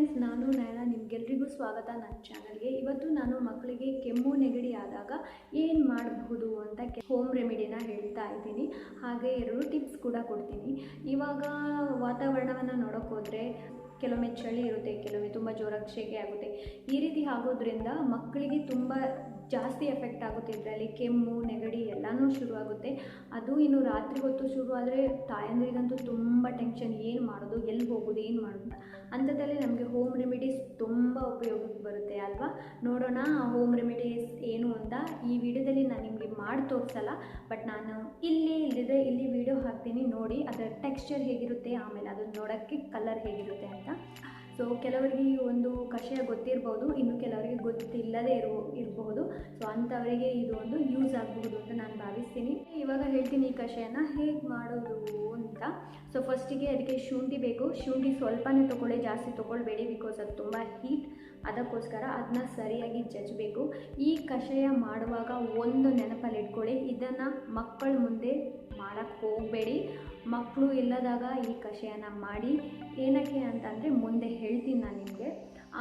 Friends, ನಾನು ನಯನ. ನಿಮಗೆಲ್ಲರಿಗೂ ಸ್ವಾಗತ ನನ್ನ ಚಾನಲ್ಗೆ. ಇವತ್ತು ನಾನು ಮಕ್ಕಳಿಗೆ ಕೆಮ್ಮು ನೆಗಡಿ ಆದಾಗ ಏನು ಮಾಡಬಹುದು ಅಂತ ಹೋಮ್ ರೆಮಿಡಿನ ಹೇಳ್ತಾ ಇದ್ದೀನಿ. ಹಾಗೆ 2 ಟಿಪ್ಸ್ ಕೂಡ ಕೊಡ್ತೀನಿ. ಇವಾಗ ವಾತಾವರಣವನ್ನು ನೋಡೋಕೆ ಹೋದರೆ ಕೆಲವೊಮ್ಮೆ ಚಳಿ ಇರುತ್ತೆ, ಕೆಲವೊಮ್ಮೆ ತುಂಬ ಜೋರಾಗಿ ಶೆಕೆ ಆಗುತ್ತೆ. ಈ ರೀತಿ ಆಗೋದ್ರಿಂದ ಮಕ್ಕಳಿಗೆ ತುಂಬ ಜಾಸ್ತಿ ಎಫೆಕ್ಟ್ ಆಗುತ್ತೆ. ಇದರಲ್ಲಿ ಕೆಮ್ಮು ನೆಗಡಿ ಎಲ್ಲನೂ ಶುರುವಾಗುತ್ತೆ. ಅದು ಇನ್ನು ರಾತ್ರಿ ಹೊತ್ತು ಶುರು ಆದರೆ ತಾಯಂದ್ರಿಗಂತೂ ತುಂಬ ಟೆನ್ಷನ್, ಏನು ಮಾಡೋದು, ಎಲ್ಲಿ ಹೋಗೋದು, ಏನು ಮಾಡೋದು. ಅಂಥದ್ದಲ್ಲಿ ನಮಗೆ ಹೋಮ್ ರೆಮಿಡೀಸ್ ತುಂಬ ಉಪಯೋಗಕ್ಕೆ ಬರುತ್ತೆ ಅಲ್ವಾ. ನೋಡೋಣ ಆ ಹೋಮ್ ರೆಮಿಡೀಸ್ ಏನು ಅಂತ. ಈ ವಿಡಿಯೋದಲ್ಲಿ ನಾನು ನಿಮಗೆ ಮಾಡಿ ತೋರಿಸಲ್ಲ, ಬಟ್ ನಾನು ಇಲ್ಲಿದೆ ಇಲ್ಲಿ ವಿಡಿಯೋ ಹಾಕ್ತೀನಿ, ನೋಡಿ ಅದರ ಟೆಕ್ಸ್ಚರ್ ಹೇಗಿರುತ್ತೆ, ಆಮೇಲೆ ಅದನ್ನು ನೋಡೋಕ್ಕೆ ಕಲರ್ ಹೇಗಿರುತ್ತೆ ಅಂತ. ಸೊ ಕೆಲವರಿಗೆ ಈ ಒಂದು ಕಷಾಯ ಗೊತ್ತಿರ್ಬೋದು, ಇನ್ನು ಕೆಲವರಿಗೆ ಗೊತ್ತಿಲ್ಲದೇ ಇರಬಹುದು. ಸೊ ಅಂಥವರಿಗೆ ಇದು ಒಂದು ಯೂಸ್ ಆಗಬಹುದು ಅಂತ ನಾನು ಭಾವಿಸ್ತೀನಿ. ಇವಾಗ ಹೇಳ್ತೀನಿ ಈ ಕಷಾಯನ ಹೇಗೆ ಮಾಡೋದು ಅಂತ. ಸೊ ಫಸ್ಟಿಗೆ ಅದಕ್ಕೆ ಶುಂಠಿ ಬೇಕು. ಶುಂಠಿ ಸ್ವಲ್ಪನೇ ತೊಗೊಳ್ಳಿ, ಜಾಸ್ತಿ ತೊಗೊಳ್ಬೇಡಿ, ಬಿಕಾಸ್ ಅದು ತುಂಬ ಹೀಟ್. ಅದಕ್ಕೋಸ್ಕರ ಅದನ್ನ ಸರಿಯಾಗಿ ಜಜ್ಜಬೇಕು. ಈ ಕಷಾಯ ಮಾಡುವಾಗ ಒಂದು ನೆನಪಲ್ಲಿ ಇಟ್ಕೊಳ್ಳಿ, ಇದನ್ನು ಮಕ್ಕಳ ಮುಂದೆ ಮಾಡೋಕ್ಕೆ ಹೋಗಬೇಡಿ. ಮಕ್ಕಳು ಇಲ್ಲದಾಗ ಈ ಕಷಾಯನ ಮಾಡಿ. ಏನಕ್ಕೆ ಅಂತಂದರೆ ಮುಂದೆ ಹೇಳ್ತೀನಿ ನಾನು ನಿಮಗೆ.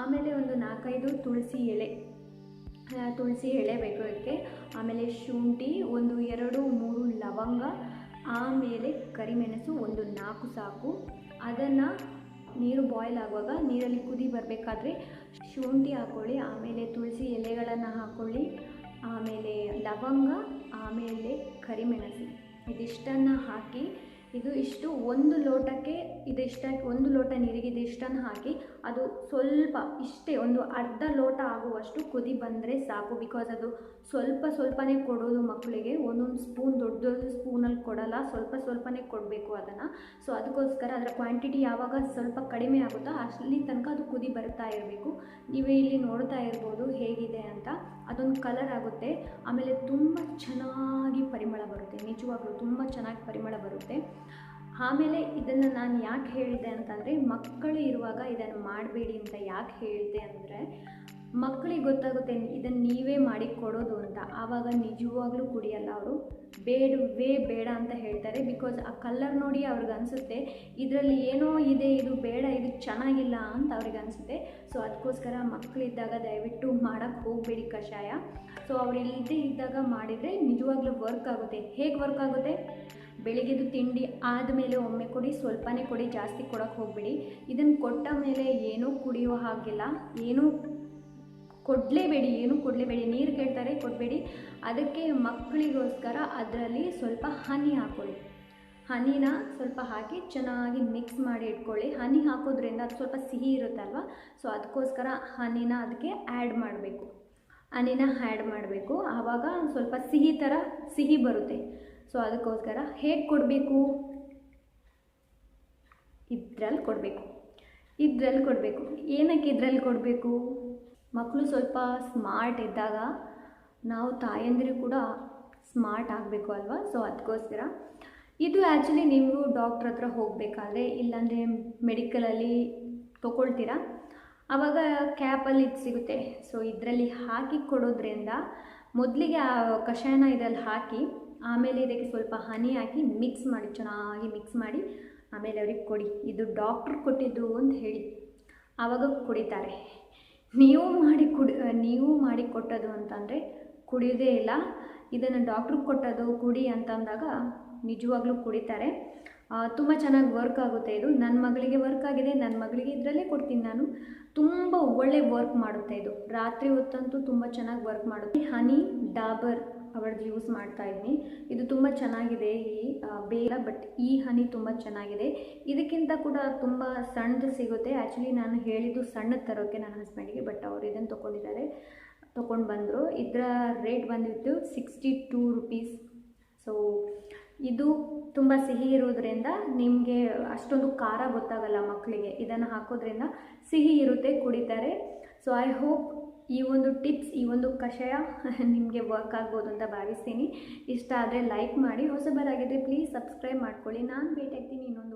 ಆಮೇಲೆ ಒಂದು 4-5 ತುಳಸಿ ಎಳೆ ಬೇಕು ಇದಕ್ಕೆ. ಆಮೇಲೆ ಶುಂಠಿ ಒಂದು 2-3 ಲವಂಗ, ಆಮೇಲೆ ಕರಿಮೆಣಸು ಒಂದು 4 ಸಾಕು. ಅದನ್ನು ನೀರು ಬಾಯ್ಲ್ ಆಗುವಾಗ ನೀರಲ್ಲಿ ಕುದಿ ಬರಬೇಕಾದ್ರೆ ಶುಂಠಿ ಹಾಕ್ಕೊಳ್ಳಿ, ಆಮೇಲೆ ತುಳಸಿ ಎಲೆಗಳನ್ನು ಹಾಕ್ಕೊಳ್ಳಿ, ಆಮೇಲೆ ಲವಂಗ, ಆಮೇಲೆ ಕರಿಮೆಣಸು, ಇದಿಷ್ಟನ್ನು ಹಾಕಿ ಇಷ್ಟು 1 ಲೋಟಕ್ಕೆ ಒಂದು ಲೋಟ ನೀರಿಗೆ ಇದಿಷ್ಟನ್ನು ಹಾಕಿ ಅದು ಸ್ವಲ್ಪ ಇಷ್ಟೇ ಒಂದು ಅರ್ಧ ಲೋಟ ಆಗುವಷ್ಟು ಕುದಿ ಬಂದರೆ ಸಾಕು. ಬಿಕಾಸ್ ಅದು ಸ್ವಲ್ಪನೇ ಕೊಡೋದು ಮಕ್ಕಳಿಗೆ. ಒಂದೊಂದು ಸ್ಪೂನ್ ದೊಡ್ಡ ಸ್ಪೂನಲ್ಲಿ ಕೊಡಲ್ಲ, ಸ್ವಲ್ಪನೇ ಕೊಡಬೇಕು ಅದನ್ನು. ಸೊ ಅದಕ್ಕೋಸ್ಕರ ಅದರ ಕ್ವಾಂಟಿಟಿ ಯಾವಾಗ ಸ್ವಲ್ಪ ಕಡಿಮೆ ಆಗುತ್ತೋ ಅಲ್ಲಿ ತನಕ ಅದು ಕುದಿ ಬರ್ತಾ ಇರಬೇಕು. ನೀವು ಇಲ್ಲಿ ನೋಡ್ತಾ ಇರ್ಬೋದು ಹೇಗಿದೆ ಅಂತ. ಅದೊಂದು ಕಲರ್ ಆಗುತ್ತೆ, ಆಮೇಲೆ ತುಂಬ ಚೆನ್ನಾಗಿ ಪರಿಮಳ ಬರುತ್ತೆ. ನಿಜವಾಗ್ಲೂ ತುಂಬ ಚೆನ್ನಾಗಿ ಪರಿಮಳ ಬರುತ್ತೆ. ಆಮೇಲೆ ಇದನ್ನು ನಾನು ಯಾಕೆ ಹೇಳಿದೆ ಅಂತಂದರೆ, ಮಕ್ಕಳು ಇರುವಾಗ ಇದನ್ನು ಮಾಡಬೇಡಿ ಅಂತ ಯಾಕೆ ಹೇಳಿದೆ ಅಂದರೆ, ಮಕ್ಕಳಿಗೆ ಗೊತ್ತಾಗುತ್ತೆ ಇದನ್ನು ನೀವೇ ಮಾಡಿ ಕೊಡೋದು ಅಂತ. ಆವಾಗ ನಿಜವಾಗ್ಲೂ ಕುಡಿಯಲ್ಲ ಅವರು, ಬೇಡ ಅಂತ ಹೇಳ್ತಾರೆ. ಬಿಕಾಸ್ ಆ ಕಲರ್ ನೋಡಿ ಅವ್ರಿಗೆ ಅನಿಸುತ್ತೆ ಇದರಲ್ಲಿ ಏನೋ ಇದೆ, ಇದು ಬೇಡ, ಇದು ಚೆನ್ನಾಗಿಲ್ಲ ಅಂತ ಅವ್ರಿಗೆ ಅನಿಸುತ್ತೆ. ಸೊ ಅದಕ್ಕೋಸ್ಕರ ಮಕ್ಕಳಿದ್ದಾಗ ದಯವಿಟ್ಟು ಮಾಡೋಕ್ಕೆ ಹೋಗಬೇಡಿ ಕಷಾಯ. ಸೊ ಅವ್ರು ಇಲ್ಲದೇ ಇದ್ದಾಗ ಮಾಡಿದರೆ ನಿಜವಾಗ್ಲೂ ವರ್ಕ್ ಆಗುತ್ತೆ. ಹೇಗೆ ವರ್ಕ್ ಆಗುತ್ತೆ? ಬೆಳಿಗ್ಗೆದು ತಿಂಡಿ ಆದಮೇಲೆ ಒಮ್ಮೆ ಕೊಡಿ, ಸ್ವಲ್ಪನೇ ಕೊಡಿ, ಜಾಸ್ತಿ ಕೊಡೋಕ್ಕೆ ಹೋಗಬೇಡಿ. ಇದನ್ನು ಕೊಟ್ಟ ಮೇಲೆ ಏನೂ ಕುಡಿಯೋ ಹಾಗಿಲ್ಲ, ಏನೂ ಕೊಡಲೇಬೇಡಿ. ನೀರು ಕೇಳ್ತಾರೆ, ಕೊಡಬೇಡಿ. ಅದಕ್ಕೆ ಮಕ್ಕಳಿಗೋಸ್ಕರ ಅದರಲ್ಲಿ ಸ್ವಲ್ಪ ಹನಿ ಹಾಕ್ಕೊಳ್ಳಿ. ಹನಿನ ಸ್ವಲ್ಪ ಹಾಕಿ ಚೆನ್ನಾಗಿ ಮಿಕ್ಸ್ ಮಾಡಿ ಇಟ್ಕೊಳ್ಳಿ. ಹನಿ ಹಾಕೋದ್ರಿಂದ ಅದು ಸ್ವಲ್ಪ ಸಿಹಿ ಇರುತ್ತಲ್ವ, ಸೊ ಅದಕ್ಕೋಸ್ಕರ ಹನಿನ ಅದಕ್ಕೆ ಆ್ಯಡ್ ಮಾಡಬೇಕು. ಆವಾಗ ಸ್ವಲ್ಪ ಸಿಹಿ ಬರುತ್ತೆ. ಸೊ ಅದಕ್ಕೋಸ್ಕರ ಹೇಗೆ ಕೊಡಬೇಕು? ಇದ್ರಲ್ಲಿ ಕೊಡಬೇಕು. ಏನಕ್ಕೆ ಇದ್ರಲ್ಲಿ ಕೊಡಬೇಕು? ಮಕ್ಕಳು ಸ್ವಲ್ಪ ಸ್ಮಾರ್ಟ್ ಇದ್ದಾಗ ನಾವು ತಾಯಂದಿರು ಕೂಡ ಸ್ಮಾರ್ಟ್ ಆಗಬೇಕು ಅಲ್ವಾ. ಸೊ ಅದಕ್ಕೋಸ್ಕರ ಇದು ಆ್ಯಕ್ಚುಲಿ ನೀವು ಡಾಕ್ಟ್ರ್ ಹತ್ರ ಹೋಗಬೇಕಾದ್ರೆ, ಇಲ್ಲಾಂದರೆ ಮೆಡಿಕಲಲ್ಲಿ ತೊಗೊಳ್ತೀರಾ, ಆವಾಗ ಕ್ಯಾಪಲ್ಲಿ ಇದು ಸಿಗುತ್ತೆ. ಸೊ ಇದರಲ್ಲಿ ಹಾಕಿ ಕೊಡೋದ್ರಿಂದ ಮೊದಲಿಗೆ ಆ ಕಷಾಯನ ಇದರಲ್ಲಿ ಹಾಕಿ, ಆಮೇಲೆ ಇದಕ್ಕೆ ಸ್ವಲ್ಪ ಹನಿ ಹಾಕಿ ಚೆನ್ನಾಗಿ ಮಿಕ್ಸ್ ಮಾಡಿ ಆಮೇಲೆ ಅವ್ರಿಗೆ ಕೊಡಿ. ಇದು ಡಾಕ್ಟ್ರ್ ಕೊಟ್ಟಿದ್ದು ಅಂತ ಹೇಳಿ, ಆವಾಗ ಕುಡಿತಾರೆ. ನೀವು ಮಾಡಿ ಕೊಟ್ಟದು ಅಂತಂದರೆ ಕುಡಿಯೋದೇ ಇಲ್ಲ. ಇದನ್ನು ಡಾಕ್ಟ್ರಿಗೆ ಕೊಟ್ಟದು ಕುಡಿ ಅಂತಂದಾಗ ನಿಜವಾಗ್ಲೂ ಕುಡಿತಾರೆ. ತುಂಬ ಚೆನ್ನಾಗಿ ವರ್ಕ್ ಆಗುತ್ತೆ ಇದು. ನನ್ನ ಮಗಳಿಗೆ ವರ್ಕ್ ಆಗಿದೆ, ನನ್ನ ಮಗಳಿಗೆ ಇದರಲ್ಲೇ ಕೊಡ್ತೀನಿ ನಾನು. ತುಂಬ ಒಳ್ಳೆ ವರ್ಕ್ ಮಾಡುತ್ತೆ ಇದು. ರಾತ್ರಿ ಹೊತ್ತಂತೂ ತುಂಬ ಚೆನ್ನಾಗಿ ವರ್ಕ್ ಮಾಡುತ್ತೆ. ಹನಿ ಡಾಬರ್ ಅವರದ್ದು ಯೂಸ್ ಮಾಡ್ತಾ ಇದ್ದೀನಿ. ಇದು ತುಂಬ ಚೆನ್ನಾಗಿದೆ. ಬಟ್ ಈ ಹನಿ ತುಂಬ ಚೆನ್ನಾಗಿದೆ. ಇದಕ್ಕಿಂತ ಕೂಡ ತುಂಬ ಸಣ್ಣದು ಸಿಗುತ್ತೆ. ಆ್ಯಕ್ಚುಲಿ ನಾನು ಹೇಳಿದ್ದು ಸಣ್ಣದು ತರೋಕ್ಕೆ ನನ್ನ ಹಸ್ಬೆಂಡಿಗೆ, ಬಟ್ ಅವರು ಇದನ್ನು ತೊಗೊಂಡು ಬಂದರು. ಇದರ ರೇಟ್ ಬಂದಿತ್ತು 62 ರುಪೀಸ್. ಸೊ ಇದು ತುಂಬ ಸಿಹಿ ಇರೋದ್ರಿಂದ ನಿಮಗೆ ಅಷ್ಟೊಂದು ಖಾರ ಗೊತ್ತಾಗಲ್ಲ ಮಕ್ಕಳಿಗೆ. ಇದನ್ನು ಹಾಕೋದ್ರಿಂದ ಸಿಹಿ ಇರುತ್ತೆ, ಕುಡಿತಾರೆ. ಸೊ ಐ ಹೋಪ್ ಈ ಒಂದು ಟಿಪ್ಸ್, ಈ ಒಂದು ಕಷಾಯ ನಿಮಗೆ ವರ್ಕ್ ಆಗ್ಬೋದು ಅಂತ ಭಾವಿಸ್ತೀನಿ. ಇಷ್ಟ ಆದರೆ ಲೈಕ್ ಮಾಡಿ, ಹೊಸಬರಾಗಿದ್ದರೆ ಪ್ಲೀಸ್ ಸಬ್ಸ್ಕ್ರೈಬ್ ಮಾಡ್ಕೊಳ್ಳಿ. ನಾನು ಭೇಟಿ ಆಗ್ತೀನಿ ಇನ್ನೊಂದು